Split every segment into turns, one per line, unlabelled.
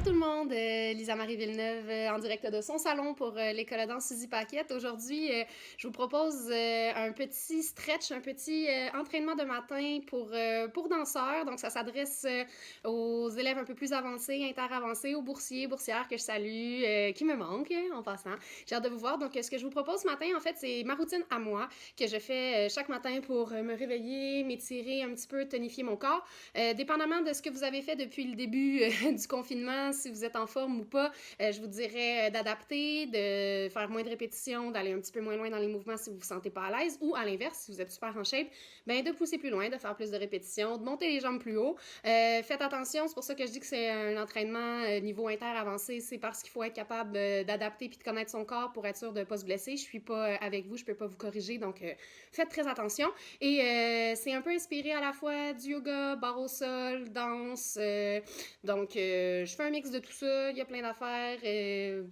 tout le monde, Lisa-Marie Villeneuve en direct de son salon pour l'école de danse Suzy Paquette. Aujourd'hui, je vous propose un petit stretch, un petit entraînement de matin pour danseurs. Donc, ça s'adresse aux élèves un peu plus avancés, interavancés, aux boursiers, boursières que je salue, qui me manquent en passant. J'ai hâte de vous voir. Donc, ce que je vous propose ce matin, en fait, c'est ma routine à moi que je fais chaque matin pour me réveiller, m'étirer un petit peu, tonifier mon corps. Dépendamment de ce que vous avez fait depuis le début du confinement, si vous êtes en forme ou pas, je vous dirais d'adapter, de faire moins de répétitions, d'aller un petit peu moins loin dans les mouvements si vous vous sentez pas à l'aise, ou à l'inverse, si vous êtes super en shape, ben de pousser plus loin, de faire plus de répétitions, de monter les jambes plus haut. Faites attention, c'est pour ça que je dis que c'est un entraînement niveau inter-avancé, c'est parce qu'il faut être capable d'adapter puis de connaître son corps pour être sûr de ne pas se blesser. Je suis pas avec vous, je peux pas vous corriger, donc faites très attention. Et c'est un peu inspiré à la fois du yoga, barre au sol, danse, donc je fais un mix de tout ça, il y a plein d'affaires,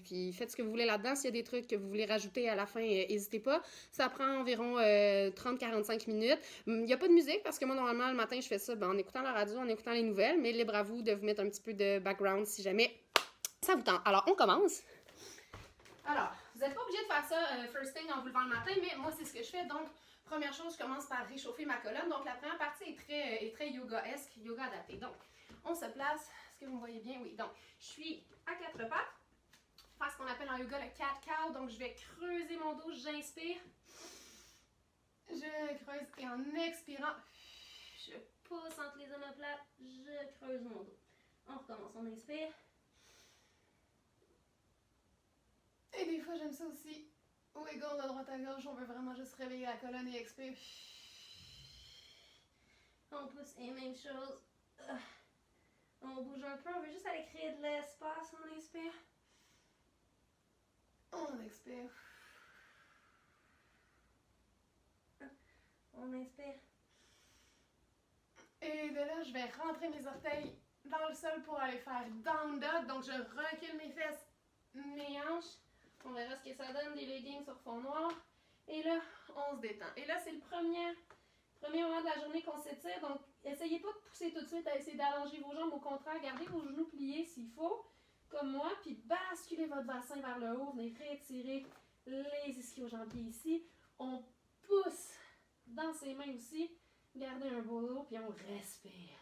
puis faites ce que vous voulez là-dedans. S'il y a des trucs que vous voulez rajouter à la fin, n'hésitez pas. Ça prend environ 30-45 minutes. Il n'y a pas de musique parce que moi, normalement, le matin, je fais ça en écoutant la radio, en écoutant les nouvelles, mais libre à vous de vous mettre un petit peu de background si jamais ça vous tente. Alors, on commence. Alors, vous n'êtes pas obligé de faire ça first thing en vous levant le matin, mais moi, c'est ce que je fais. Donc, première chose, je commence par réchauffer ma colonne. Donc, la première partie est très yoga-esque, yoga adapté. Donc, on se place. Est-ce que vous me voyez bien? Oui. Donc, je suis à quatre pattes. Faire ce qu'on appelle en yoga le cat-cow. Donc, je vais creuser mon dos. J'inspire. Je creuse et en expirant, je pousse entre les omoplates. Je creuse mon dos. On recommence. On inspire. Et des fois, j'aime ça aussi. Wiggle de droite à gauche. On veut vraiment juste réveiller la colonne et expire. On pousse et même chose. On bouge un peu. On veut juste aller créer de l'espace. On inspire. On expire. On inspire. Et de là, je vais rentrer mes orteils dans le sol pour aller faire down dog. Donc, je recule mes fesses, mes hanches. On verra ce que ça donne, des leggings sur fond noir. Et là, on se détend. Et là, c'est le premier moment de la journée qu'on s'étire. Donc, essayez pas de pousser tout de suite à essayer d'allonger vos jambes. Au contraire, gardez vos genoux pliés s'il faut, comme moi. Puis basculez votre bassin vers le haut. Venez réétirer les ischio-jambiers ici. On pousse dans ses mains aussi. Gardez un beau dos, puis on respire.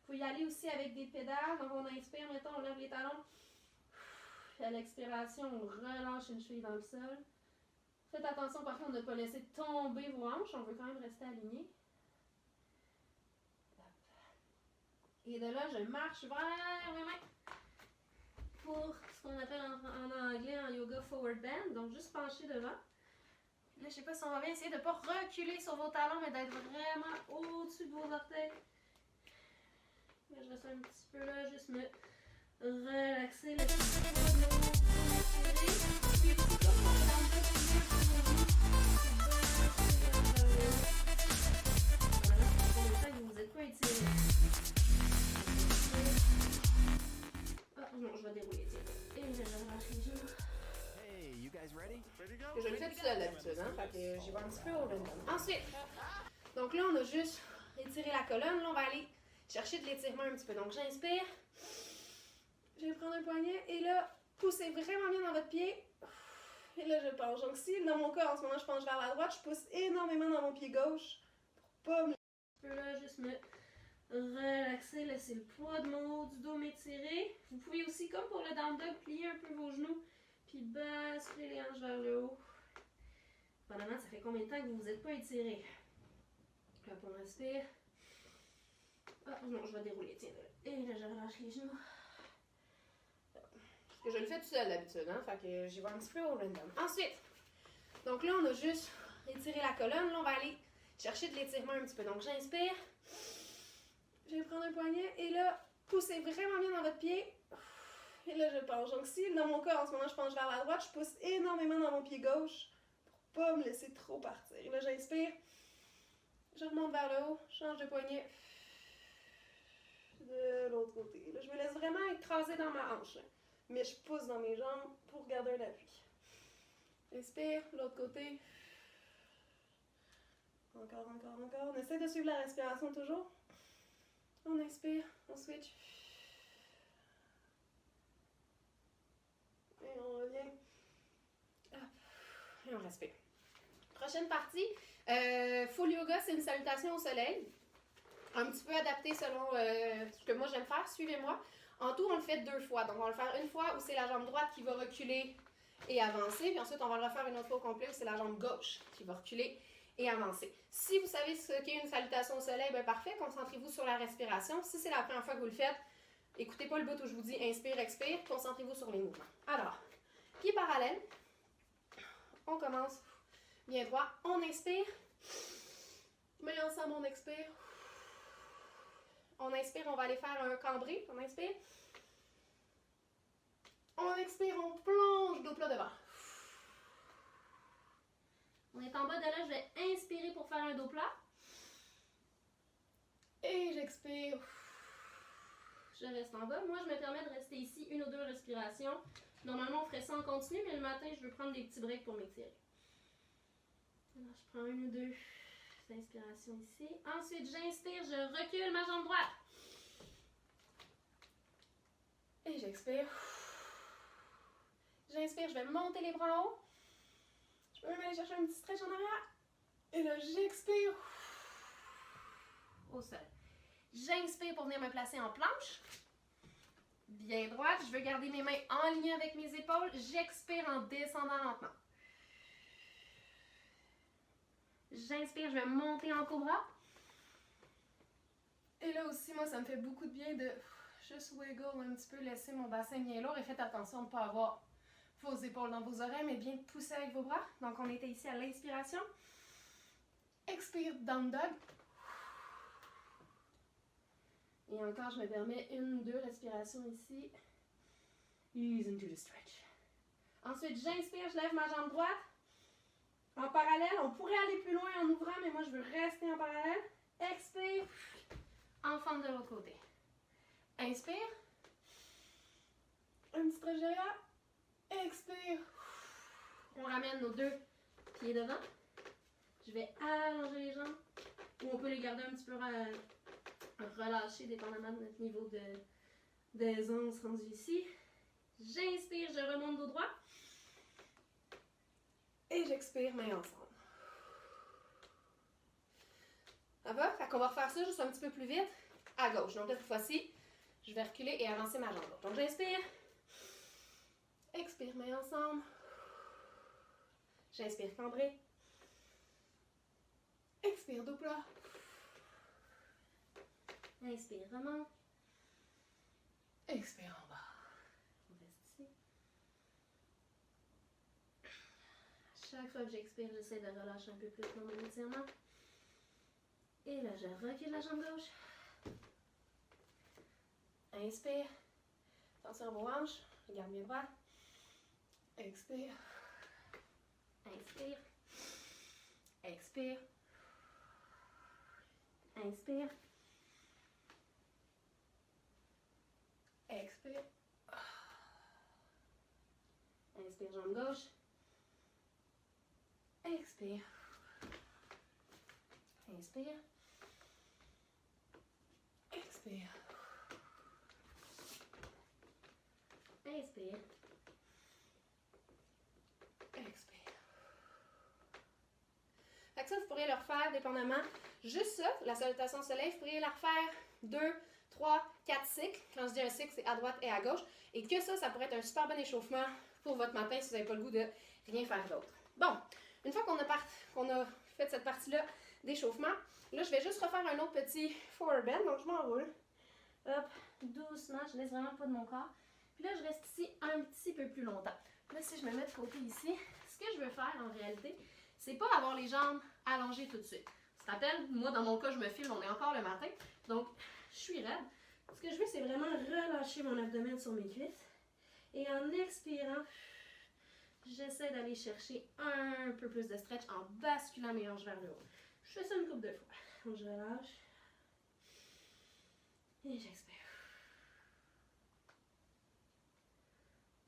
Il faut y aller aussi avec des pédales. Donc, on inspire, mettons, on lève les talons. Puis à l'expiration, on relâche une cheville dans le sol. Faites attention, par contre, de ne pas laisser tomber vos hanches. On veut quand même rester aligné. Et de là, je marche vers mes mains pour ce qu'on appelle en anglais, en yoga forward bend. Donc, juste pencher devant. Là, je ne sais pas si on va bien essayer de ne pas reculer sur vos talons, mais d'être vraiment au-dessus de vos orteils. Là, je reste un petit peu là, juste me relaxer le vous n'êtes pas étiré. Non, je vais dérouler. Et là, je relâche les genoux. Je le fais tout seul d'habitude, hein? Fait que j'y vais un petit peu au random. Ensuite, donc là, on a juste étiré la colonne. Là, on va aller chercher de l'étirement un petit peu. Donc, j'inspire. Je vais prendre un poignet. Et là, poussez vraiment bien dans votre pied. Et là, je penche. Donc, si dans mon cas, en ce moment, je penche vers la droite, je pousse énormément dans mon pied gauche pour pas me... Je peux là juste me relaxer, laisser le poids de mon haut du dos m'étirer. Vous pouvez aussi, comme pour le down dog, plier un peu vos genoux. Puis basculer les hanches vers le haut. Pendant ça fait combien de temps que vous vous êtes pas étiré? Hop, on respire. Ah non, je vais dérouler, tiens. Et là, je relâche les genoux. Parce que je le fais tout seul d'habitude, hein? Fait que j'y vais un petit peu au random. Ensuite, donc là, on a juste étiré la colonne. Là, on va aller chercher de l'étirement un petit peu. Donc, j'inspire. Je vais prendre un poignet. Et là, poussez vraiment bien dans votre pied. Et là, je penche. Donc, si dans mon cas, en ce moment, je penche vers la droite, je pousse énormément dans mon pied gauche pour pas me laisser trop partir. Et là, j'inspire. Je remonte vers le haut. Change de poignet. De l'autre côté. Là, je me laisse vraiment écraser dans ma hanche. Là. Mais je pousse dans mes jambes pour garder un appui. Inspire. L'autre côté. Encore. On essaie de suivre la respiration toujours. On inspire, on switch. Et on revient. Hop. Et on respire. Prochaine partie, full yoga, c'est une salutation au soleil. Un petit peu adapté selon ce que moi j'aime faire. Suivez-moi. En tout, on le fait 2 fois. Donc, on va le faire une fois où c'est la jambe droite qui va reculer et avancer. Puis ensuite, on va le refaire une autre fois au complet où c'est la jambe gauche qui va reculer et avancer. Si vous savez ce qu'est une salutation au soleil, bien parfait. Concentrez-vous sur la respiration. Si c'est la première fois que vous le faites, écoutez pas le bout où je vous dis inspire, expire. Concentrez-vous sur les mouvements. Alors, pieds parallèles. On commence bien droit. On inspire. Mais ensemble, on expire. On inspire, on va aller faire un cambré. On inspire. On expire, on plonge dos plat devant. On est en bas de là, je vais inspirer pour faire un dos plat. Et j'expire. Je reste en bas. Moi, je me permets de rester ici 1 ou 2 respirations. Normalement, on ferait ça en continu, mais le matin, je veux prendre des petits breaks pour m'étirer. Alors, je prends 1 ou 2 inspirations ici. Ensuite, j'inspire, je recule ma jambe droite. Et j'expire. J'inspire, je vais monter les bras en haut. Je peux même aller chercher un petit stretch en arrière. Et là, j'expire. Au sol. J'inspire pour venir me placer en planche. Bien droite. Je veux garder mes mains en ligne avec mes épaules. J'expire en descendant lentement. J'inspire, je vais monter en cobra. Et là aussi, moi, ça me fait beaucoup de bien de juste wiggle un petit peu, laisser mon bassin bien lourd. Et faites attention de ne pas avoir vos épaules dans vos oreilles, mais bien de pousser avec vos bras. Donc, on était ici à l'inspiration. Expire, down dog. Et encore, je me permets 1 ou 2 respirations ici. Ease into the stretch. Ensuite, j'inspire, je lève ma jambe droite. En parallèle, on pourrait aller plus loin en ouvrant, mais moi, je veux rester en parallèle. Expire. En fente de l'autre côté. Inspire. Un petit stretch derrière. Expire. On ramène nos 2 pieds devant. Je vais allonger les jambes. Ou on peut les garder un petit peu relâchés, dépendamment de notre niveau d'aisance rendu ici. J'inspire, je remonte dos droit. Et j'expire, mains ensemble. Ça va? Fait qu'on va refaire ça juste un petit peu plus vite. À gauche. Donc, cette fois-ci, je vais reculer et avancer ma jambe. Donc, j'inspire. Expire, mains ensemble. J'inspire, cambré. Expire, dos plat. Inspire, remonte. Expire en bas. On reste ici. Chaque fois que j'expire, j'essaie de relâcher un peu plus dans mon étirement. Et là, je recule la jambe gauche. Inspire. Attention à vos hanches. Regarde bien droit. Expire. Inspire. Expire. Inspire. Expire. Inspire, jambe gauche. Expire. Inspire. Expire. Inspire. Expire. Fait que ça, vous pourriez le refaire dépendamment. Juste ça, la salutation au soleil, vous pourriez la refaire 2, 3, 4 cycles. Quand je dis un cycle, c'est à droite et à gauche. Et que ça pourrait être un super bon échauffement pour votre matin si vous n'avez pas le goût de rien faire d'autre. Bon, une fois qu'on a fait cette partie-là d'échauffement, là, je vais juste refaire un autre petit forward bend. Donc, je m'enroule. Hop, doucement, je laisse vraiment pas de mon corps. Puis là, je reste ici un petit peu plus longtemps. Là, si je me mets de côté ici, ce que je veux faire en réalité, c'est pas avoir les jambes allongées tout de suite. Tu te rappelles, moi, dans mon cas, je me filme, on est encore le matin. Donc, je suis raide. Ce que je veux, c'est vraiment relâcher mon abdomen sur mes cuisses. Et en expirant, j'essaie d'aller chercher un peu plus de stretch en basculant mes hanches vers le haut. Je fais ça une couple de fois. Donc, je relâche. Et j'expire.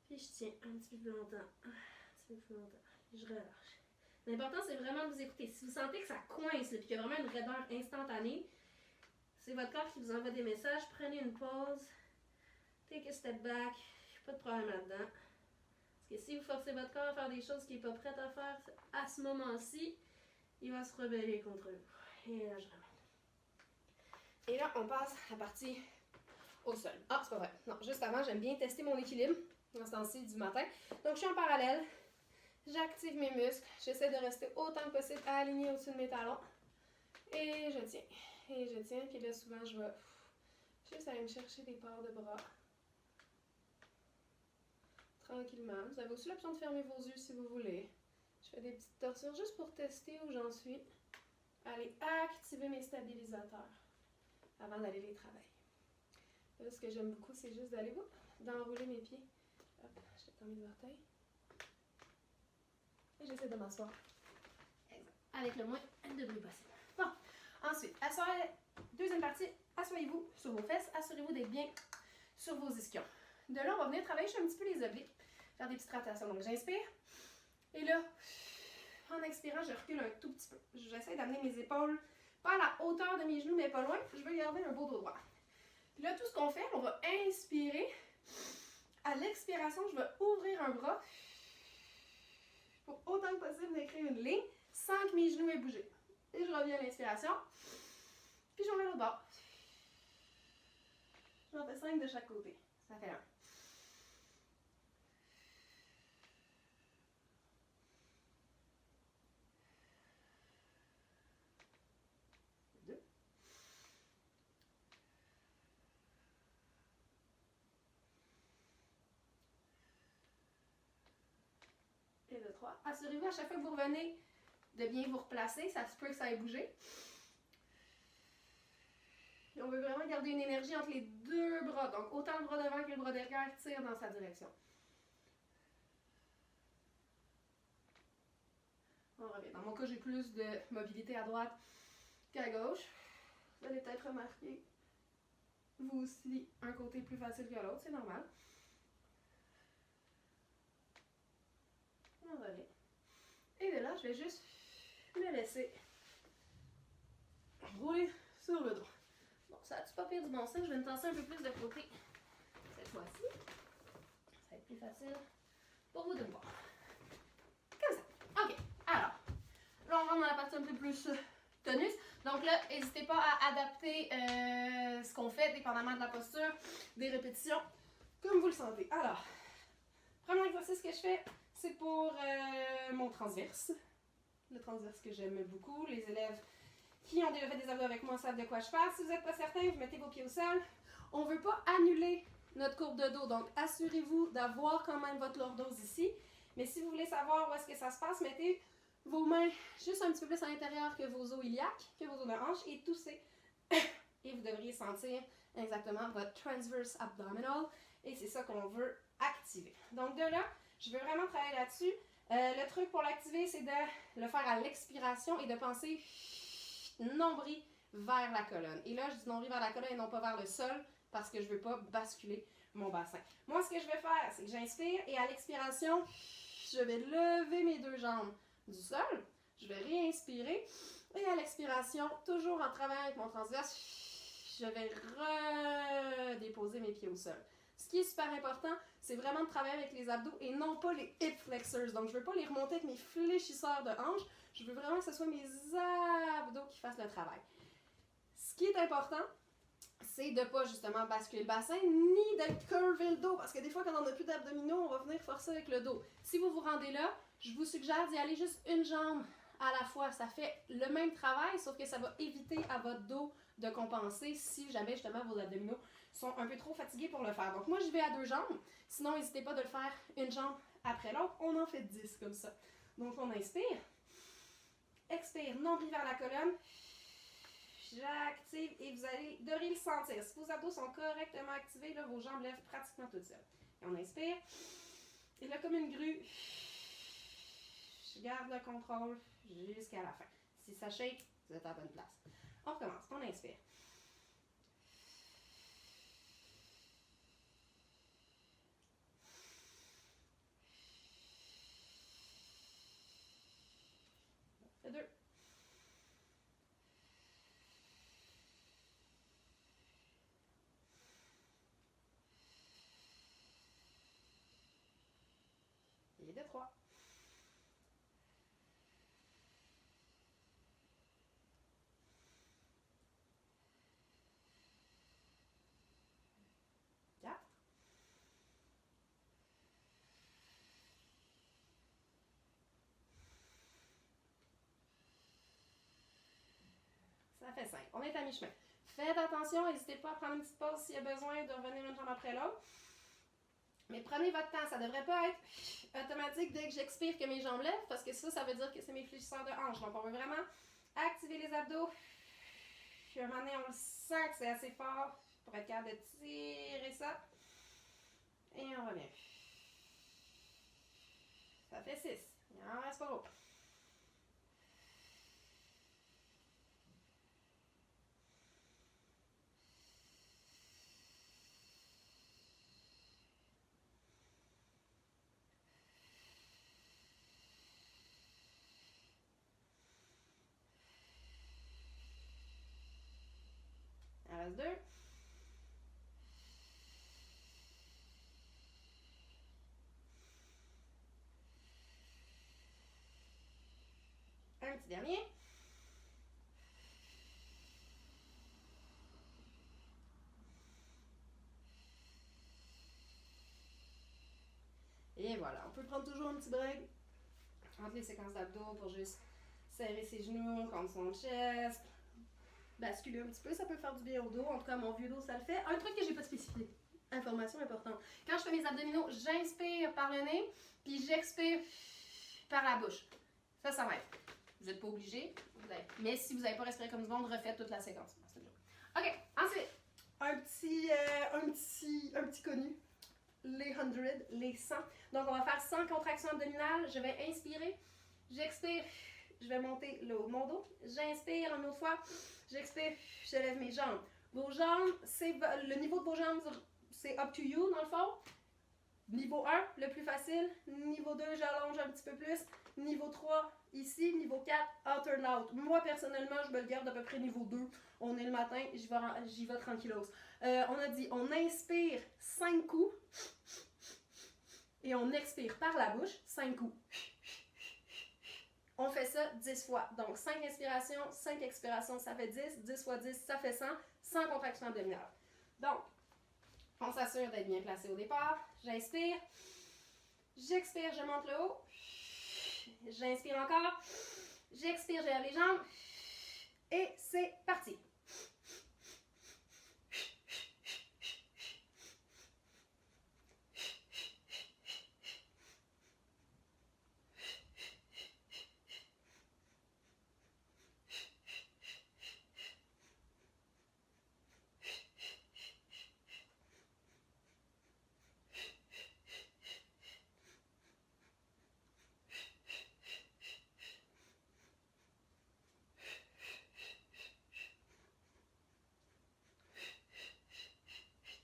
Puis je tiens un petit peu plus longtemps. Un petit peu plus longtemps. Je relâche. L'important, c'est vraiment de vous écouter. Si vous sentez que ça coince, puis qu'il y a vraiment une raideur instantanée,
c'est votre corps qui vous envoie des messages. Prenez une pause. Take a step back. Pas de problème là-dedans. Parce que si vous forcez votre corps à faire des choses qu'il n'est pas prêt à faire à ce moment-ci, il va se rebeller contre vous. Et là, je ramène.
Et là, on passe à la partie au sol. Ah, c'est pas vrai. Non, juste avant, j'aime bien tester mon équilibre dans ce temps-ci du matin. Donc, je suis en parallèle. J'active mes muscles. J'essaie de rester autant que possible aligné au-dessus de mes talons. Et je tiens. Et je tiens. Puis là, souvent, je vais juste aller me chercher des pores de bras. Tranquillement. Vous avez aussi l'option de fermer vos yeux si vous voulez. Je fais des petites torsions juste pour tester où j'en suis. Allez activer mes stabilisateurs avant d'aller les travailler. Là, ce que j'aime beaucoup, c'est juste d'aller d'enrouler mes pieds. Hop, je tends mes orteils. Et j'essaie de m'asseoir. Exact. Avec le moins de bruit possible. Bon, ensuite, deuxième partie, asseyez-vous sur vos fesses. Assurez-vous d'être bien sur vos ischions. De là, on va venir travailler un petit peu les obliques. Faire des petites rotations. Donc, j'inspire. Et là, en expirant, je recule un tout petit peu. J'essaie d'amener mes épaules pas à la hauteur de mes genoux, mais pas loin. Je veux garder un beau dos droit. Puis là, tout ce qu'on fait, on va inspirer. À l'expiration, je vais ouvrir un bras pour autant que possible d'écrire une ligne sans que mes genoux aient bougé. Et je reviens à l'inspiration. Puis j'en vais l'autre bord. J'en fais 5 de chaque côté. Ça fait 1. Et de 3. Assurez-vous à chaque fois que vous revenez de bien vous replacer. Ça se peut que ça ait bougé. Et on veut vraiment garder une énergie entre les deux bras. Donc autant le bras devant que le bras derrière tire dans sa direction. On revient. Dans mon cas, j'ai plus de mobilité à droite qu'à gauche. Vous allez peut-être remarquer, vous aussi, un côté plus facile que l'autre. C'est normal. On revient. Et de là, je vais juste me laisser rouler sur le dos. Bon, ça a-tu pas pire du bon sens? Je vais me tasser un peu plus de côté cette fois-ci. Ça va être plus facile pour vous de me voir. Comme ça. OK. Alors, là, on rentre dans la partie un peu plus tonus. Donc là, n'hésitez pas à adapter ce qu'on fait, dépendamment de la posture, des répétitions, comme vous le sentez. Alors, premier exercice que je fais, c'est pour mon transverse. Le transverse que j'aime beaucoup. Les élèves qui ont déjà fait des abdos avec moi savent de quoi je parle. Si vous n'êtes pas certain, vous mettez vos pieds au sol. On ne veut pas annuler notre courbe de dos, donc assurez-vous d'avoir quand même votre lordose ici. Mais si vous voulez savoir où est-ce que ça se passe, mettez vos mains juste un petit peu plus à l'intérieur que vos os iliaques, que vos os de hanche, et toussez. Et vous devriez sentir exactement votre transverse abdominal. Et c'est ça qu'on veut activer. Donc de là, je veux vraiment travailler là-dessus. Le truc pour l'activer, c'est de le faire à l'expiration et de penser nombril vers la colonne. Et là, je dis nombril vers la colonne et non pas vers le sol parce que je ne veux pas basculer mon bassin. Moi, ce que je vais faire, c'est que j'inspire et à l'expiration, je vais lever mes deux jambes du sol. Je vais réinspirer et à l'expiration, toujours en travaillant avec mon transverse, je vais redéposer mes pieds au sol. Ce qui est super important, c'est vraiment de travailler avec les abdos et non pas les hip flexors. Donc, je ne veux pas les remonter avec mes fléchisseurs de hanches. Je veux vraiment que ce soit mes abdos qui fassent le travail. Ce qui est important, c'est de ne pas justement basculer le bassin ni de curver le dos. Parce que des fois, quand on n'a plus d'abdominaux, on va venir forcer avec le dos. Si vous vous rendez là, je vous suggère d'y aller juste une jambe à la fois. Ça fait le même travail, sauf que ça va éviter à votre dos de compenser si jamais justement vos abdominaux sont un peu trop fatigués pour le faire. Donc moi, je vais à deux jambes. Sinon, n'hésitez pas de le faire une jambe après l'autre. On en fait 10 comme ça. Donc on inspire. Expire, nombril vers la colonne. J'active et vous devriez le sentir. Si vos abdos sont correctement activés, là, vos jambes lèvent pratiquement toutes seules. Et on inspire. Et là, comme une grue, je garde le contrôle jusqu'à la fin. Si ça shake, vous êtes à la bonne place. On recommence. On inspire. Deux. Et de 3. Ça fait 5. On est à mi-chemin. Faites attention, n'hésitez pas à prendre une petite pause s'il y a besoin de revenir une jambe après l'autre. Mais prenez votre temps, ça ne devrait pas être automatique dès que j'expire que mes jambes lèvent, parce que ça veut dire que c'est mes fléchisseurs de hanches. Donc on veut vraiment activer les abdos. Puis à un moment donné, on le sent que c'est assez fort pour être capable de tirer ça. Et on revient. Ça fait 6. Il en reste pas beaucoup. Il en reste 2. Un petit dernier. Et voilà, on peut prendre toujours un petit break entre les séquences d'abdos pour juste serrer ses genoux contre son chest, basculer un petit peu, ça peut faire du bien au dos. En tout cas, mon vieux dos, ça le fait. Un truc que j'ai pas spécifié, information importante. Quand je fais mes abdominaux, j'inspire par le nez, puis j'expire par la bouche. Ça va être. Vous n'êtes pas obligé, mais si vous n'avez pas respiré comme du monde, refaites toute la séquence. Ok, ensuite, un petit connu. Les 100, les 100. Donc, on va faire 100 contractions abdominales. Je vais inspirer, j'expire, je vais monter le haut de mon dos. J'inspire une autre fois, j'expire, je lève mes jambes. Vos jambes, le niveau de vos jambes, c'est up to you dans le fond. Niveau 1, le plus facile. Niveau 2, j'allonge un petit peu plus. Niveau 3, ici. Niveau 4, out and out. Moi, personnellement, je me le garde à peu près niveau 2. On est le matin, j'y vais tranquillos. On a dit, on inspire 5 coups. Et on expire par la bouche 5 coups. On fait ça 10 fois. Donc, 5 inspirations, 5 expirations, ça fait 10. 10 fois 10, ça fait 100. 100 contractions abdominales. Donc, on s'assure d'être bien placé au départ. J'inspire. J'expire, je monte le haut. J'inspire encore. J'expire, je lève les jambes. Et c'est parti.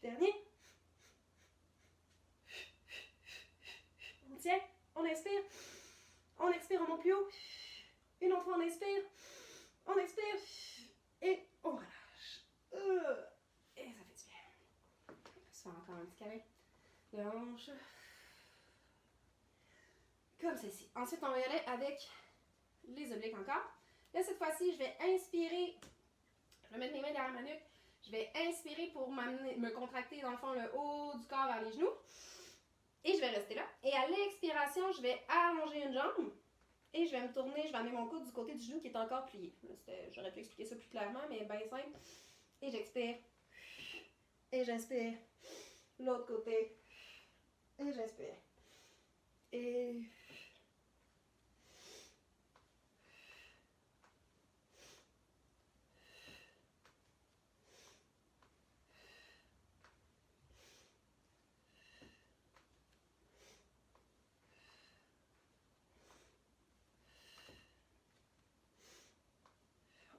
Dernier. On tient, on inspire. On expire, on monte plus haut. Une autre fois, on inspire. On expire. Et on relâche. Et ça fait du bien. On peut se faire encore un petit câlin de hanche. Comme ceci. Ensuite, on va y aller avec les obliques encore. Là, cette fois-ci, je vais inspirer. Je vais mettre mes mains derrière ma nuque. Je vais inspirer pour me contracter dans le fond le haut du corps vers les genoux. Et je vais rester là. Et à l'expiration, je vais allonger une jambe. Et je vais me tourner, je vais amener mon coude du côté du genou qui est encore plié. J'aurais pu expliquer ça plus clairement, mais bien simple. Et j'expire. Et j'inspire. L'autre côté. Et j'inspire. Et...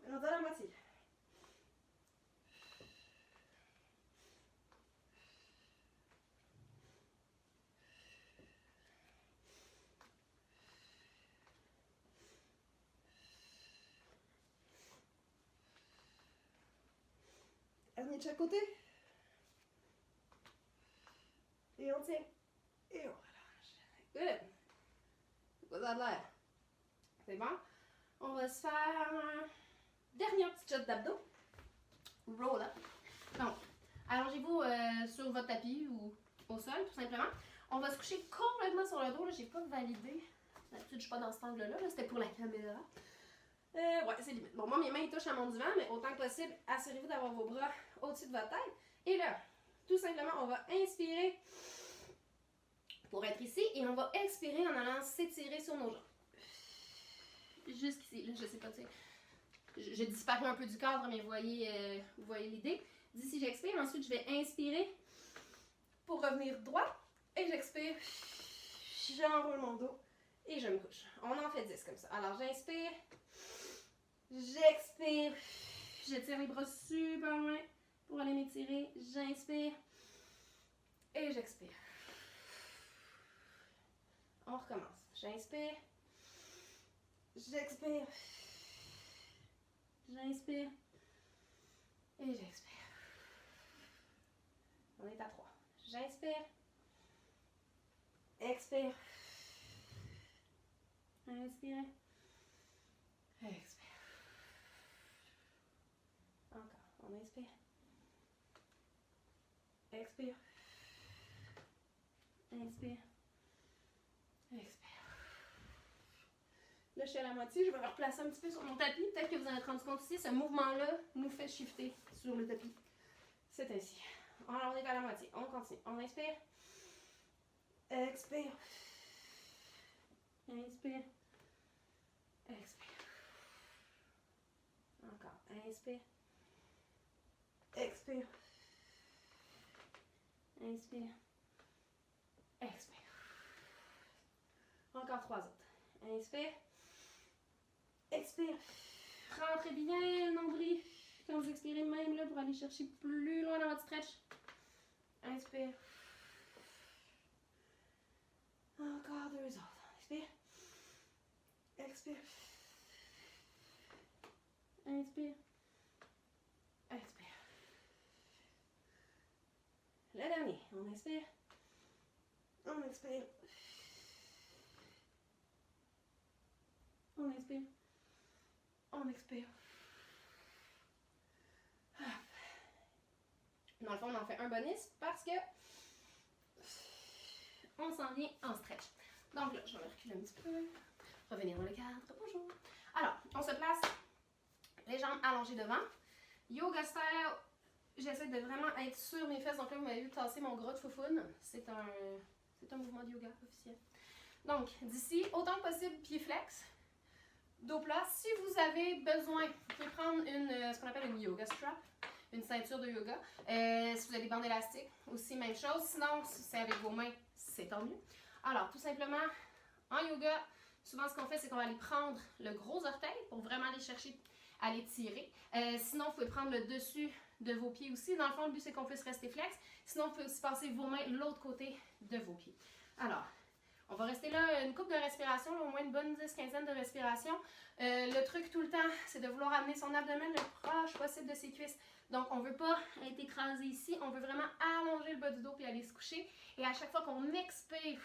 on est à la moitié. Dernier de chaque côté. Et on tient. Et on relâche. Good. quoi ça a l'air? C'est bon? On va se faire un dernier petit shot d'abdos. Roll up. Donc, allongez-vous sur votre tapis ou au sol, tout simplement. On va se coucher complètement sur le dos. J'ai pas validé. D'habitude, je suis pas dans cet angle-là. Là. C'était pour la caméra. Ouais, c'est limite. Bon, moi, mes mains ils touchent à mon divan, mais autant que possible, assurez-vous d'avoir vos bras au-dessus de votre tête. Et là, tout simplement, on va inspirer pour être ici et on va expirer en allant s'étirer sur nos jambes. Jusqu'ici, là, je sais pas, tu sais. J'ai disparu un peu du cadre, mais vous voyez l'idée. D'ici, j'expire. Ensuite, je vais inspirer pour revenir droit. Et j'expire. J'enroule mon dos et je me couche. On en fait 10 comme ça. Alors, j'inspire. J'expire. J'étire les bras super loin pour aller m'étirer. J'inspire. Et j'expire. On recommence. J'inspire. J'expire. J'inspire. Et j'expire. On est à 3. J'inspire. Expire. Inspire. Expire. Encore. On inspire. Expire. Inspire. Expire. Là, je suis à la moitié. Je vais me replacer un petit peu sur mon tapis. Peut-être que vous en êtes rendu compte ici. Ce mouvement-là nous fait shifter sur le tapis. C'est ainsi. Alors, on est à la moitié. On continue. On inspire. Expire. Inspire. Expire. Encore. Inspire. Expire. Inspire. Expire. Encore 3 autres. Inspire. Expire. Rentrez bien le nombril. Quand vous expirez même là pour aller chercher plus loin dans votre stretch. Inspire. Encore 2 autres. Inspire. Expire. Inspire. Expire. Le dernier. On inspire. On expire. On inspire. On expire. Dans le fond, on en fait un bonus parce que on s'en vient en stretch. Donc là, je vais me reculer un petit peu. Revenir dans le cadre. Bonjour. Alors, on se place les jambes allongées devant. Yoga style. J'essaie de vraiment être sur mes fesses. Donc là, vous m'avez vu tasser mon gras de foufoune. C'est un mouvement de yoga officiel. Donc, d'ici, autant que possible, pied flex. Dos plat. Si vous avez besoin, vous pouvez prendre ce qu'on appelle une yoga strap, une ceinture de yoga. Si vous avez des bandes élastiques, aussi même chose. Sinon, si c'est avec vos mains, c'est tant mieux. Alors, tout simplement, en yoga, souvent ce qu'on fait, c'est qu'on va aller prendre le gros orteil pour vraiment aller chercher à les tirer. Sinon, vous pouvez prendre le dessus de vos pieds aussi. Dans le fond, le but, c'est qu'on puisse rester flex. Sinon, vous pouvez aussi passer vos mains de l'autre côté de vos pieds. Alors, on va rester là une couple de respiration, au moins une bonne 10-15 de respiration. Le truc tout le temps, c'est de vouloir amener son abdomen le proche possible de ses cuisses. Donc, on ne veut pas être écrasé ici. On veut vraiment allonger le bas du dos puis aller se coucher. Et à chaque fois qu'on expire,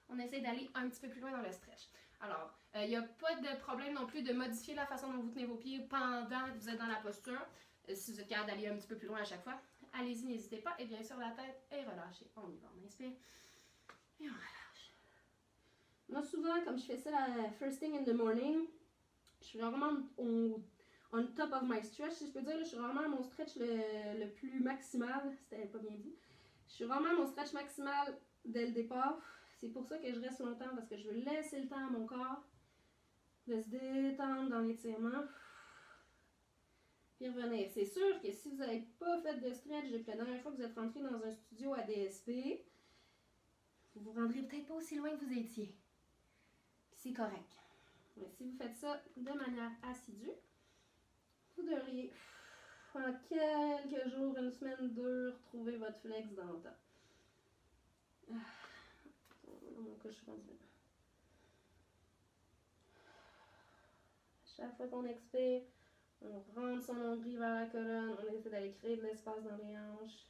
on essaie d'aller un petit peu plus loin dans le stretch. Alors, il n'y a pas de problème non plus de modifier la façon dont vous tenez vos pieds pendant que vous êtes dans la posture. Si vous êtes capable d'aller un petit peu plus loin à chaque fois, allez-y, n'hésitez pas. Et bien sûr, la tête est relâchée. On y va, on inspire et on relâche. Moi, souvent, comme je fais ça la first thing in the morning, je suis vraiment on top of my stretch, si je peux dire. Là, je suis vraiment à mon stretch le plus maximal. C'était pas bien dit. Je suis vraiment à mon stretch maximal dès le départ. C'est pour ça que je reste longtemps, parce que je veux laisser le temps à mon corps de se détendre dans l'étirement. Puis revenir. C'est sûr que si vous n'avez pas fait de stretch depuis la dernière fois que vous êtes rentré dans un studio à DSP, vous vous rendrez peut-être pas aussi loin que vous étiez. C'est correct. Mais si vous faites ça de manière assidue, vous devriez, en quelques jours, une semaine, 2, retrouver votre flex dans le temps. Dans mon cas, je suis rendue. Chaque fois qu'on expire, on rentre son nombril vers la colonne, on essaie d'aller créer de l'espace dans les hanches.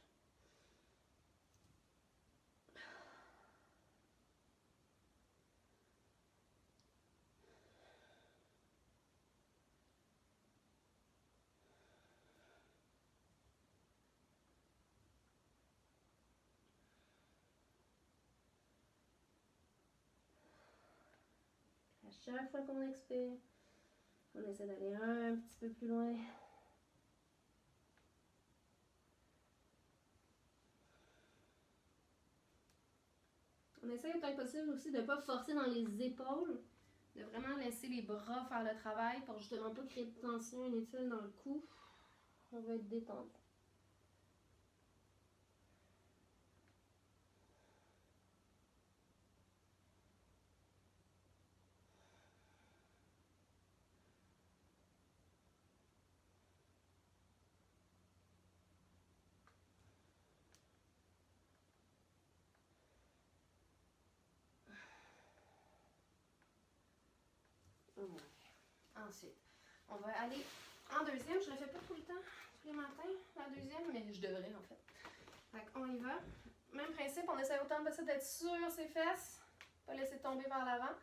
À chaque fois qu'on expire, on essaie d'aller un petit peu plus loin. On essaie autant que possible aussi de ne pas forcer dans les épaules, de vraiment laisser les bras faire le travail pour justement pas créer de tension inutile dans le cou. On va être détendu. Ensuite, on va aller en deuxième. Je le fais pas tout le temps, tous les matins, la deuxième, mais je devrais en fait. Donc, on y va. Même principe, on essaie autant que possible d'être sur ses fesses, pas laisser tomber vers l'avant.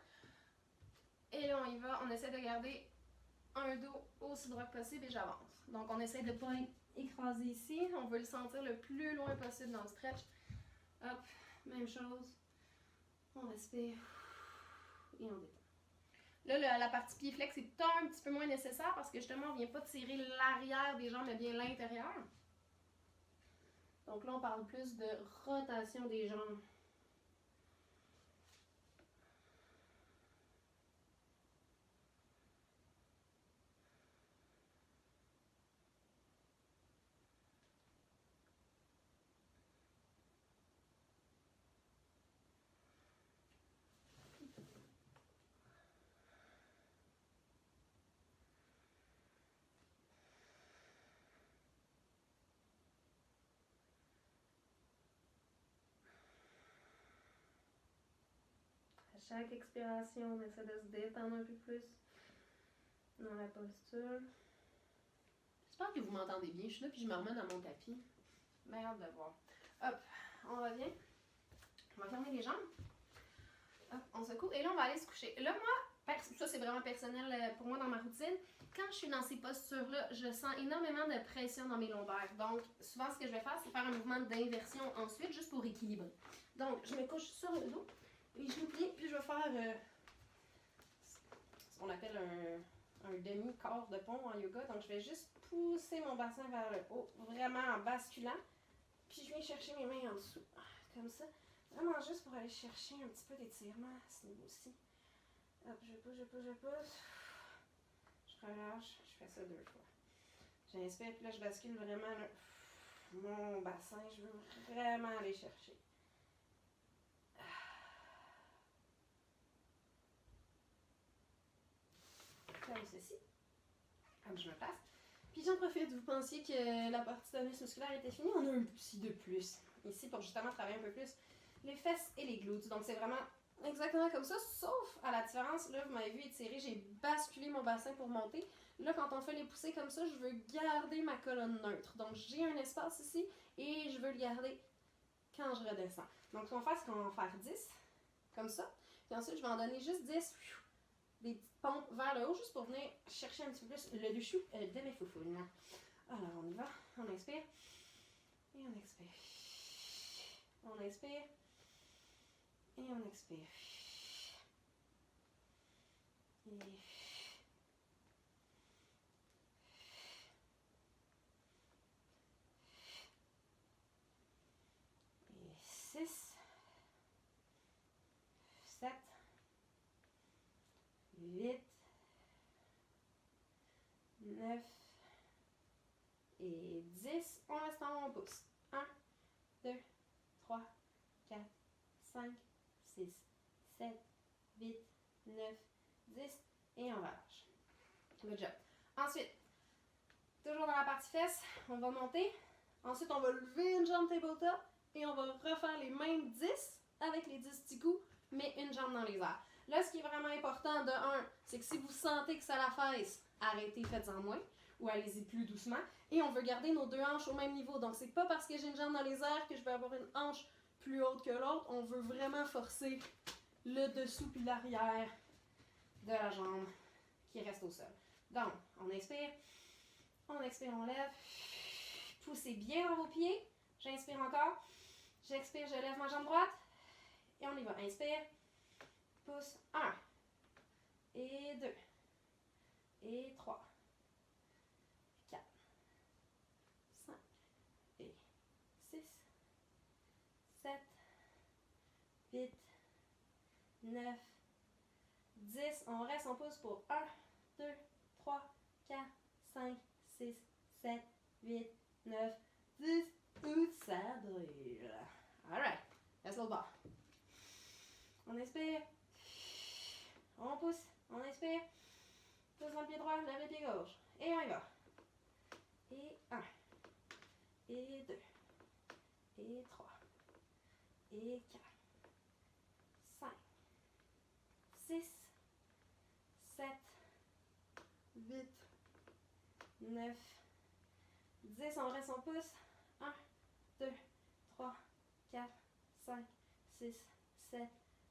Et là, on y va, on essaie de garder un dos aussi droit que possible et j'avance. Donc, on essaie de ne pas être écrasé ici. On veut le sentir le plus loin possible dans le stretch. Hop, même chose. On respire et on détend. Là, la partie pied flex est un petit peu moins nécessaire parce que justement, on ne vient pas tirer l'arrière des jambes, mais bien l'intérieur. Donc là, on parle plus de rotation des jambes. Chaque expiration, on essaie de se détendre un peu plus dans la posture. J'espère que vous m'entendez bien. Je suis là puis je me remets dans mon tapis. Mais hâte de voir. Hop, on revient. On va fermer les jambes. Hop, on secoue. Et là, on va aller se coucher. Là, moi, ça c'est vraiment personnel pour moi dans ma routine. Quand je suis dans ces postures-là, je sens énormément de pression dans mes lombaires. Donc, souvent, ce que je vais faire, c'est faire un mouvement d'inversion ensuite, juste pour équilibrer. Donc, je me couche sur le dos. Et je me plie, puis je vais faire ce qu'on appelle un demi-corps de pont en yoga. Donc, je vais juste pousser mon bassin vers le haut, vraiment en basculant. Puis, je viens chercher mes mains en dessous, comme ça. Vraiment juste pour aller chercher un petit peu d'étirement à ce niveau-ci. Hop, je pousse, je pousse, je pousse. Je relâche, je fais ça 2 fois. J'inspire, puis là, je bascule vraiment mon bassin. Je veux vraiment aller chercher. Comme ceci. Comme je me place. Puis j'en profite, vous pensiez que la partie tonus musculaire était finie, on a un petit de plus ici pour justement travailler un peu plus les fesses et les glutes. Donc c'est vraiment exactement comme ça, sauf à la différence, là vous m'avez vu étirer, j'ai basculé mon bassin pour monter. Là quand on fait les poussées comme ça, je veux garder ma colonne neutre. Donc j'ai un espace ici et je veux le garder quand je redescends. Donc ce qu'on va faire, c'est qu'on va en faire 10, comme ça. Puis ensuite je vais en donner juste 10. Des petites pompes vers le haut, juste pour venir chercher un petit peu plus le dessous de mes foufounes. Alors, on y va. On inspire. Et on expire. On inspire. Et on expire. Et 6, 7, 8, 9 et 10. On reste en haut, on pousse. 1, 2, 3, 4, 5, 6, 7, 8, 9, 10 et on relâche. Good job. Ensuite, toujours dans la partie fesses, on va monter. Ensuite, on va lever une jambe tabletop et on va refaire les mêmes 10 avec les 10 petits coups, mais une jambe dans les airs. Là, ce qui est vraiment important de 1, c'est que si vous sentez que ça la fesse, arrêtez, faites-en moins ou allez-y plus doucement. Et on veut garder nos 2 hanches au même niveau. Donc, c'est pas parce que j'ai une jambe dans les airs que je vais avoir une hanche plus haute que l'autre. On veut vraiment forcer le dessous puis l'arrière de la jambe qui reste au sol. Donc, on inspire, on lève. Poussez bien dans vos pieds. J'inspire encore. J'expire, je lève ma jambe droite. Et on y va. Inspire. Pousse. 1, Et 2. Et 3. 4. 5. Et 6. 7. 8. 9. 10. On reste, on pousse pour 1, 2, 3, 4, 5, 6, 7, 8, 9, 10. Tout ça brûle. Alright. Laisse l'autre bord. On expire. On pousse. On expire. Pousse dans le pied droit, lève le pied gauche. Et on y va. Et 1. Et 2. Et 3. Et 4. 5. 6. 7. 8. 9. 10. On reste, on pousse. 1, 2, 3, 4, 5, 6, 7,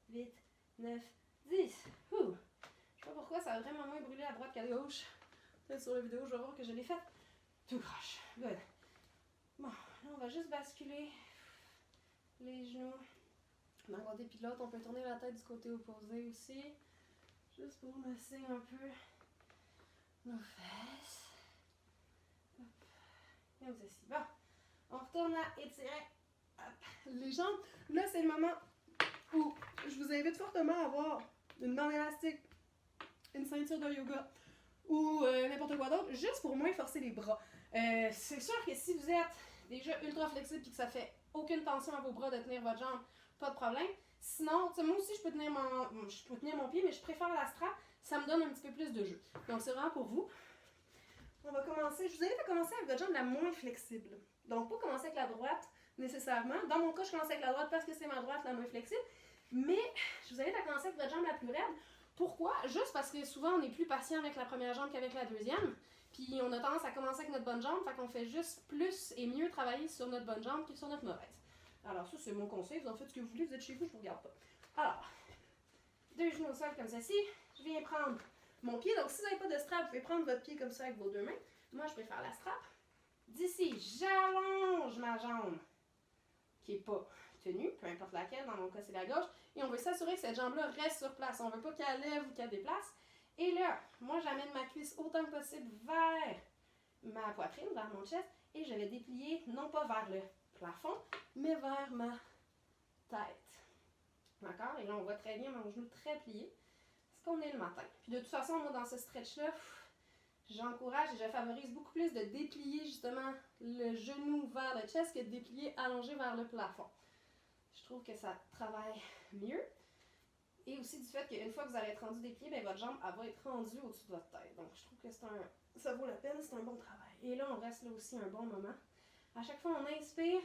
8, 9, 10. Ouh. Je sais pas pourquoi ça a vraiment moins brûlé à droite qu'à gauche. Peut-être sur la vidéo, je vais voir que je l'ai faite. Tout croche. Good. Bon, là, on va juste basculer les genoux d'un côté puis de l'autre. On peut tourner la tête du côté opposé aussi. Juste pour masser un peu nos fesses. Hop. Et on ici. Bon. On retourne à étirer les jambes. Là, c'est le moment où je vous invite fortement à avoir une bande élastique, une ceinture de yoga ou n'importe quoi d'autre, juste pour moins forcer les bras. C'est sûr que si vous êtes déjà ultra flexible et que ça fait aucune tension à vos bras de tenir votre jambe, pas de problème. Sinon, moi aussi, je peux tenir mon pied, mais je préfère la strap. Ça me donne un petit peu plus de jeu. Donc, c'est vraiment pour vous. On va commencer. Je vous invite à commencer avec votre jambe la moins flexible. Donc, pas commencer avec la droite nécessairement. Dans mon cas, je commence avec la droite parce que c'est ma droite la moins flexible. Mais je vous invite à commencer avec votre jambe la plus raide. Pourquoi? Juste parce que souvent, on est plus patient avec la première jambe qu'avec la deuxième. Puis, on a tendance à commencer avec notre bonne jambe. Fait qu'on fait juste plus et mieux travailler sur notre bonne jambe que sur notre mauvaise. Alors, ça, c'est mon conseil. Vous en faites ce que vous voulez. Vous êtes chez vous, je ne vous regarde pas. Alors, 2 genoux au sol comme ceci. Je viens prendre mon pied. Donc, si vous n'avez pas de strap, vous pouvez prendre votre pied comme ça avec vos 2 mains. Moi, je préfère la strap. D'ici, j'allonge ma jambe qui n'est pas tenue, peu importe laquelle, dans mon cas, c'est la gauche. Et on veut s'assurer que cette jambe-là reste sur place. On ne veut pas qu'elle lève ou qu'elle déplace. Et là, moi, j'amène ma cuisse autant que possible vers ma poitrine, vers mon chest. Et je vais déplier, non pas vers le plafond, mais vers ma tête. D'accord? Et là, on voit très bien mon genou très plié. C'est qu'on est le matin. Puis de toute façon, moi, dans ce stretch-là, j'encourage et je favorise beaucoup plus de déplier justement le genou vers le chest que de déplier allongé vers le plafond. Je trouve que ça travaille mieux. Et aussi du fait qu'une fois que vous allez être rendu déplié, bien, votre jambe elle va être rendue au-dessus de votre tête. Donc je trouve que ça vaut la peine, c'est un bon travail. Et là, on reste là aussi un bon moment. À chaque fois, on inspire.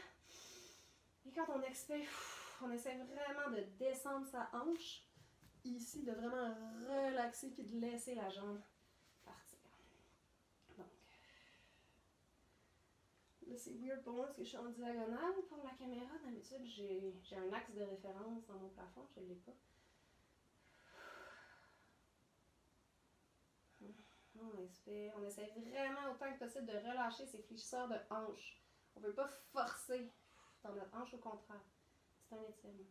Et quand on expire, on essaie vraiment de descendre sa hanche. Ici, de vraiment relaxer puis de laisser la jambe partir. Donc, là, c'est weird pour moi parce que je suis en diagonale pour la caméra. D'habitude, j'ai un axe de référence dans mon plafond. Je ne l'ai pas. On inspire. On essaie vraiment autant que possible de relâcher ces fléchisseurs de hanche. On ne veut pas forcer dans notre hanche, au contraire. C'est un étirement.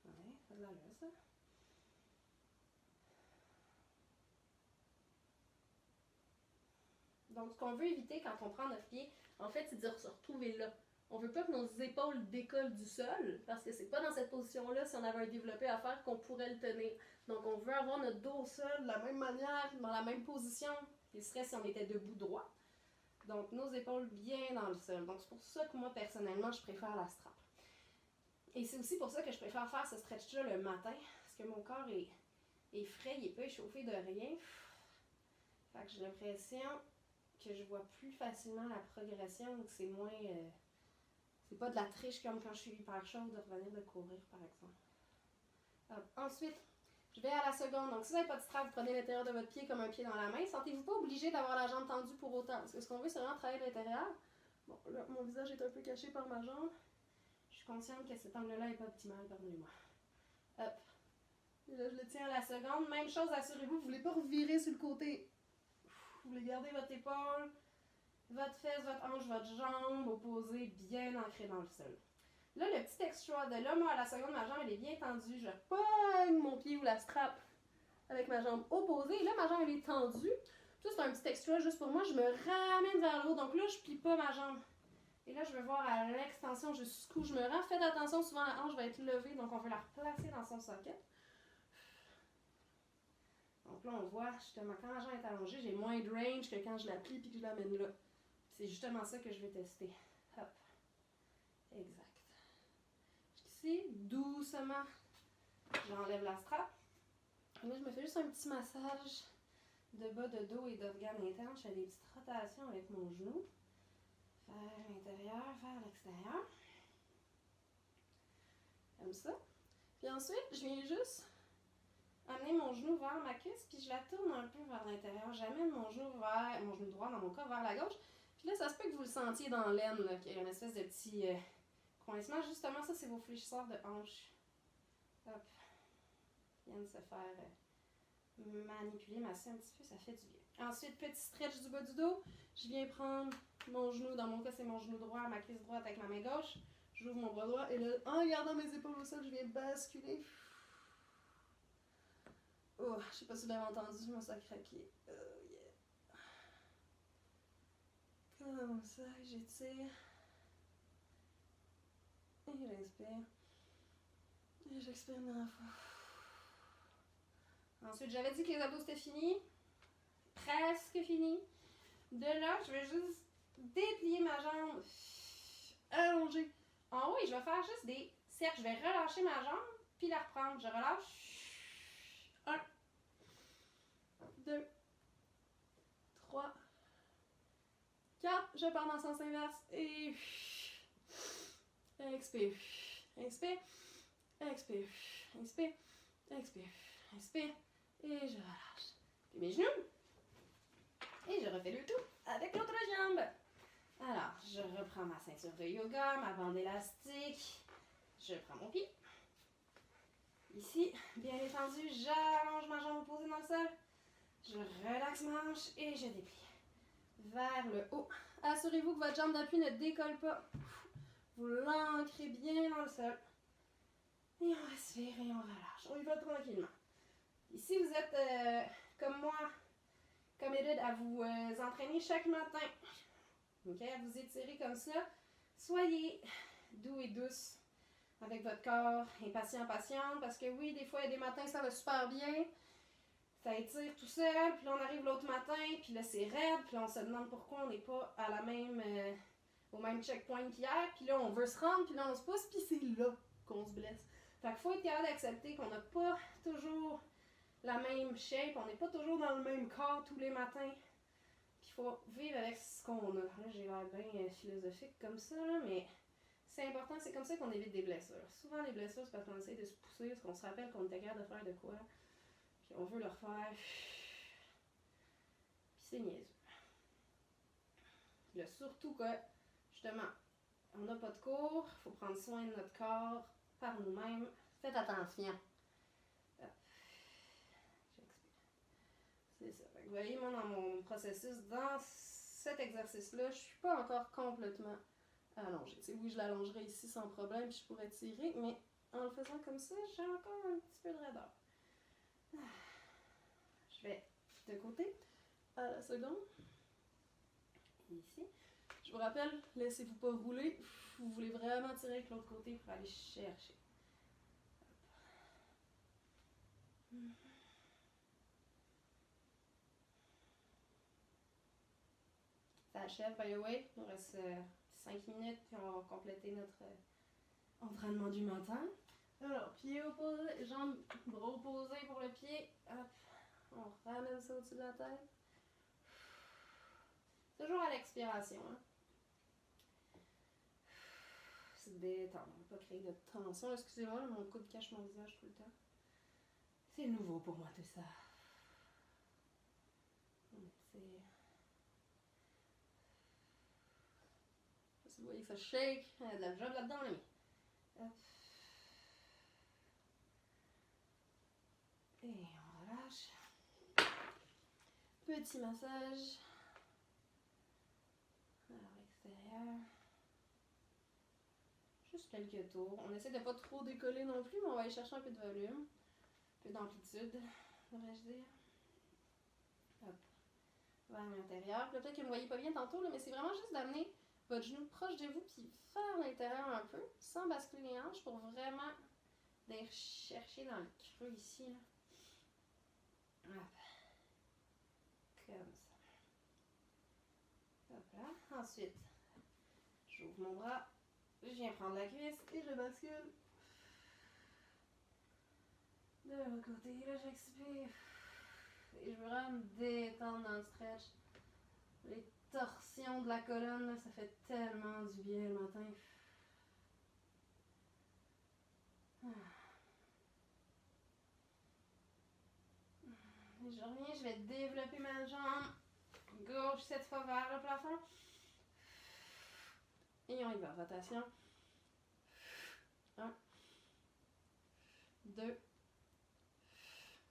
Ouais, ça de l'allure, ça. Donc, ce qu'on veut éviter quand on prend notre pied, en fait, c'est de se retrouver là. On ne veut pas que nos épaules décollent du sol, parce que c'est pas dans cette position-là, si on avait un développé à faire, qu'on pourrait le tenir. Donc, on veut avoir notre dos au sol de la même manière, dans la même position qu'il serait si on était debout droit. Donc, nos épaules bien dans le sol. Donc, c'est pour ça que moi, personnellement, je préfère la strap. Et c'est aussi pour ça que je préfère faire ce stretch-là le matin, parce que mon corps est frais, il n'est pas échauffé de rien. Fait que j'ai l'impression que je vois plus facilement la progression, ou que c'est moins... c'est pas de la triche comme quand je suis hyper chaude de revenir de courir, par exemple. Ensuite, je vais à la seconde. Donc, si vous n'avez pas de strap, vous prenez l'intérieur de votre pied comme un pied dans la main. Sentez-vous pas obligé d'avoir la jambe tendue pour autant. Parce que ce qu'on veut, c'est vraiment travailler l'intérieur. Bon, là, mon visage est un peu caché par ma jambe. Je suis consciente que cet angle-là n'est pas optimal, pardonnez-moi. Hop. Là, je le tiens à la seconde. Même chose, assurez-vous, vous ne voulez pas revirer sur le côté. Vous voulez garder votre épaule, votre fesse, votre hanche, votre jambe opposée bien ancrée dans le sol.
Là, le petit extra de là, moi, à la seconde, ma jambe, elle est bien tendue. Je pogne mon pied ou la strap avec ma jambe opposée. Et là, ma jambe, elle est tendue. Ça, c'est un petit extra juste pour moi. Je me ramène vers le haut. Donc là, je plie pas ma jambe. Et là, je vais voir à l'extension jusqu'où je me rends. Faites attention, souvent la hanche va être levée. Donc, on veut la replacer dans son socket. Donc là, on voit justement, quand la jambe est allongée, j'ai moins de range que quand je la plie et que je l'amène là. C'est justement ça que je vais tester. Hop. Exact. Jusqu'ici, doucement, j'enlève la strap. Et là, je me fais juste un petit massage de bas de dos et d'organes internes. Je fais des petites rotations avec mon genou. Vers l'intérieur, vers l'extérieur. Comme ça. Puis ensuite, je viens juste amener mon genou vers ma cuisse, puis je la tourne un peu vers l'intérieur. J'amène mon genou droit dans mon corps vers la gauche. Puis là, ça se peut que vous le sentiez dans l'aine, qu'il y a une espèce de petit coincement. Justement, ça, c'est vos fléchisseurs de hanche. Hop. Ils viennent se faire manipuler, masser un petit peu, ça fait du bien. Ensuite, petit stretch du bas du dos. Je viens prendre mon genou, dans mon cas, c'est mon genou droit, ma cuisse droite avec ma main gauche. J'ouvre mon bras droit et là, en gardant mes épaules au sol, je viens basculer. Oh, je sais pas si vous l'avez entendu, moi ça a craqué. Oh yeah. Comme ça, j'étire. Et j'inspire. Et j'expire une dernière fois. Ensuite, j'avais dit que les abdos c'était fini. Presque fini. De là, je vais juste déplier ma jambe. Allonger. En haut, et je vais faire juste des cercles. Je vais relâcher ma jambe, puis la reprendre. Je relâche. 1, 2, 3, 4. Je pars dans le sens inverse. Et expire. Inspire. Expire. Inspire. Expire. Inspire. Et je relâche. Puis mes genoux. Et je refais le tout avec l'autre jambe. Alors, je reprends ma ceinture de yoga, ma bande élastique. Je prends mon pied. Ici, bien étendu, j'allonge ma jambe opposée dans le sol. Je relaxe ma hanche et je déplie. Vers le haut. Assurez-vous que votre jambe d'appui ne décolle pas. Vous l'ancrez bien dans le sol. Et on respire et on relâche. On y va tranquillement. Ici, vous êtes comme moi, committed à vous entraîner chaque matin. OK? À vous étirer comme ça. Soyez doux et douce avec votre corps, impatient, patiente, parce que oui, des fois, il y a des matins, ça va super bien. Ça étire tout seul, puis là, on arrive l'autre matin, puis là, c'est raide, puis là, on se demande pourquoi on n'est pas à la même, au même checkpoint qu'hier, puis là, on veut se rendre, puis là, on se pousse, puis c'est là qu'on se blesse. Fait qu'il faut être capable d'accepter qu'on n'a pas toujours la même shape, on n'est pas toujours dans le même corps tous les matins. Puis il faut vivre avec ce qu'on a. Là, j'ai l'air bien philosophique comme ça, là, mais c'est important, c'est comme ça qu'on évite des blessures. Souvent, les blessures, c'est parce qu'on essaie de se pousser, parce qu'on se rappelle qu'on était capable de faire de quoi, puis on veut le refaire. Puis c'est niaiseux. Là, surtout que, justement, on n'a pas de cours, il faut prendre soin de notre corps par nous-mêmes. Faites attention. C'est ça. Vous voyez, moi, dans mon processus, dans cet exercice-là, je suis pas encore complètement allongée. T'sais, oui, je l'allongerai ici sans problème, puis je pourrais tirer, mais en le faisant comme ça, j'ai encore un petit peu de raideur. Je vais de côté à la seconde. Ici. Je vous rappelle, laissez-vous pas rouler. Vous voulez vraiment tirer avec l'autre côté pour aller chercher. Ça achève, by the way. Il nous reste 5 minutes, puis on va compléter notre entraînement du matin. Alors, pied opposé, jambes, bras opposés pour le pied. Hop, on ramène ça au-dessus de la tête. Toujours à l'expiration. Hein? Se détendre, on ne va pas créer de tension. Excusez-moi, mon coude cache mon visage tout le temps. C'est nouveau pour moi tout ça. Vous voyez que ça shake, il y a de la job là-dedans, les amis. Et on relâche. Petit massage. À l'extérieur. Juste quelques tours. On essaie de pas trop décoller non plus, mais on va aller chercher un peu de volume. Un peu d'amplitude, devrais-je dire. Hop. Vers l'intérieur. Peut-être que vous ne voyez pas bien tantôt, là, mais c'est vraiment juste d'amener votre genou proche de vous puis faire l'intérieur un peu, sans basculer les hanches pour vraiment d'aller chercher dans le creux ici. Là. Hop. Comme ça. Hop là. Ensuite, j'ouvre mon bras, je viens prendre la cuisse et je bascule. De l'autre côté, là j'expire. Et je veux vraiment me détendre dans le stretch. Les torsions de la colonne, là, ça fait tellement du bien le matin. Et je reviens, je vais développer ma jambe gauche cette fois vers le plafond. Et on y va, rotation. 1, 2,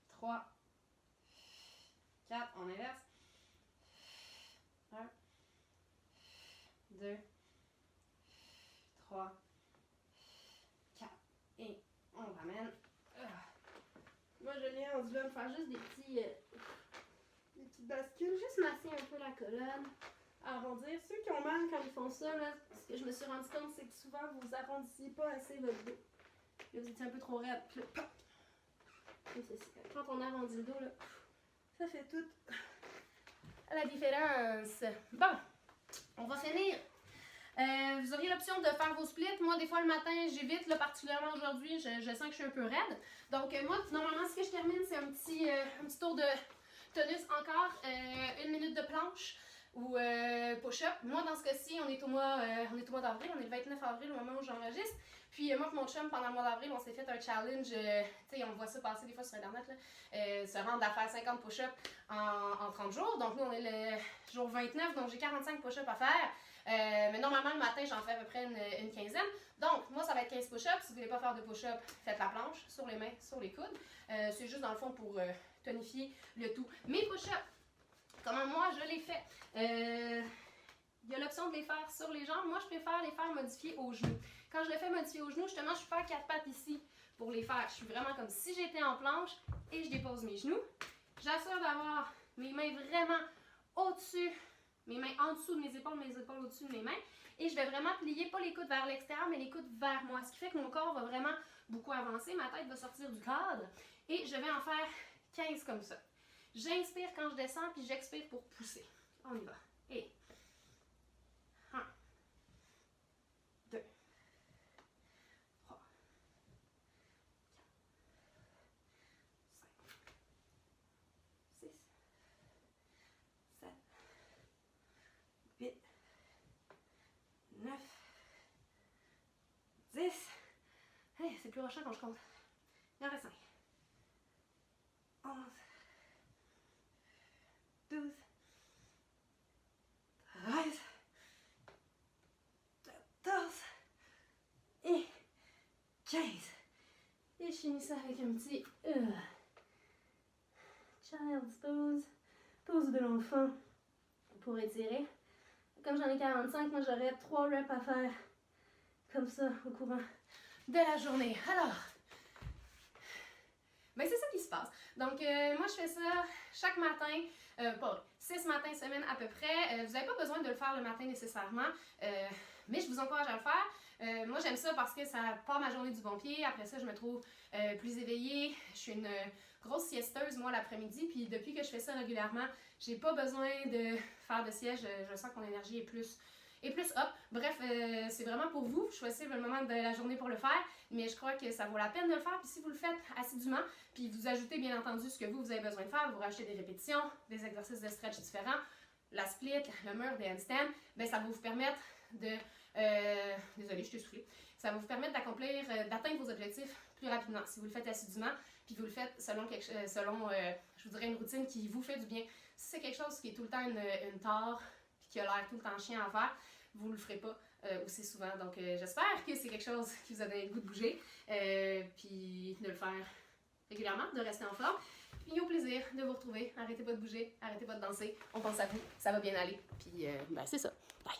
3, 4, on inverse. 1, 2, 3, 4. Et on ramène. Moi, je viens rendu là me faire juste des petites bascules, juste masser un peu la colonne, arrondir. Ceux qui ont mal quand ils font ça, là, ce que je me suis rendu compte, c'est que souvent, vous arrondissez pas assez votre dos. Là, vous étiez un peu trop raide. Puis là, pop! Comme ceci. Quand on arrondit le dos, là, ça fait toute la différence. Bon, on va finir. Vous auriez l'option de faire vos splits. Moi, des fois, le matin, j'évite, là, particulièrement aujourd'hui, je sens que je suis un peu raide. Donc, moi, normalement, ce que je termine, c'est un petit tour de tonus encore, 1 minute de planche ou push-up. Moi, dans ce cas-ci, on est au mois d'avril, on est le 29 avril au moment où j'enregistre. Puis, moi et mon chum, pendant le mois d'avril, on s'est fait un challenge, tu sais, on voit ça passer des fois sur Internet, là, se rendre à faire 50 push-ups en 30 jours. Donc, nous, on est le jour 29, donc j'ai 45 push-ups à faire. Mais normalement, le matin, j'en fais à peu près une quinzaine. Donc, moi, ça va être 15 push-ups. Si vous ne voulez pas faire de push-ups, faites la planche sur les mains, sur les coudes. C'est juste, dans le fond, pour tonifier le tout. Mes push-ups, comment moi, je les fais? Il y a l'option de les faire sur les jambes. Moi, je préfère les faire modifier aux genoux. Quand je les fais modifier aux genoux, justement, je suis faire 4 pattes ici pour les faire. Je suis vraiment comme si j'étais en planche et je dépose mes genoux. J'assure d'avoir mes mains vraiment au-dessus, mes mains en dessous de mes épaules au-dessus de mes mains. Et je vais vraiment plier, pas les coudes vers l'extérieur, mais les coudes vers moi. Ce qui fait que mon corps va vraiment beaucoup avancer. Ma tête va sortir du cadre. Et je vais en faire 15 comme ça. J'inspire quand je descends, puis j'expire pour pousser. On y va. Et 1, 2, 3, 4, 5, 6, 7, 8, 9, 10. Hey, c'est plus rushant quand je compte. Il en reste 5. 11, 12, 13, 14 et 15. Et je finis ça avec un petit child's pose, pose de l'enfant pour étirer. Comme j'en ai 45, moi j'aurais 3 reps à faire comme ça au courant de la journée. Alors, ben c'est ça qui se passe. Donc, moi, je fais ça chaque matin, pas 6 matins semaine à peu près. Vous n'avez pas besoin de le faire le matin nécessairement, mais je vous encourage à le faire. Moi, j'aime ça parce que ça part ma journée du bon pied. Après ça, je me trouve plus éveillée. Je suis une grosse siesteuse, moi, l'après-midi. Puis depuis que je fais ça régulièrement, j'ai pas besoin de faire de siège. Je sens que mon énergie est plus up. Bref, c'est vraiment pour vous. Choisissez le moment de la journée pour le faire, mais je crois que ça vaut la peine de le faire. Puis si vous le faites assidûment, puis vous ajoutez bien entendu ce que vous avez besoin de faire, vous rajoutez des répétitions, des exercices de stretch différents, la split, le mur, des handstands, ben ça va vous permettre de... désolée, je t'ai soufflé. Ça va vous permettre d'accomplir, d'atteindre vos objectifs plus rapidement. Si vous le faites assidûment, puis vous le faites selon je vous dirais, une routine qui vous fait du bien. Si c'est quelque chose qui est tout le temps une tare, puis qui a l'air tout le temps chiant à faire, vous ne le ferez pas aussi souvent. Donc, j'espère que c'est quelque chose qui vous a donné le goût de bouger, puis de le faire régulièrement, de rester en forme. Puis au plaisir de vous retrouver. Arrêtez pas de bouger, arrêtez pas de danser. On pense à vous, ça va bien aller. Puis, ben, c'est ça. Bye!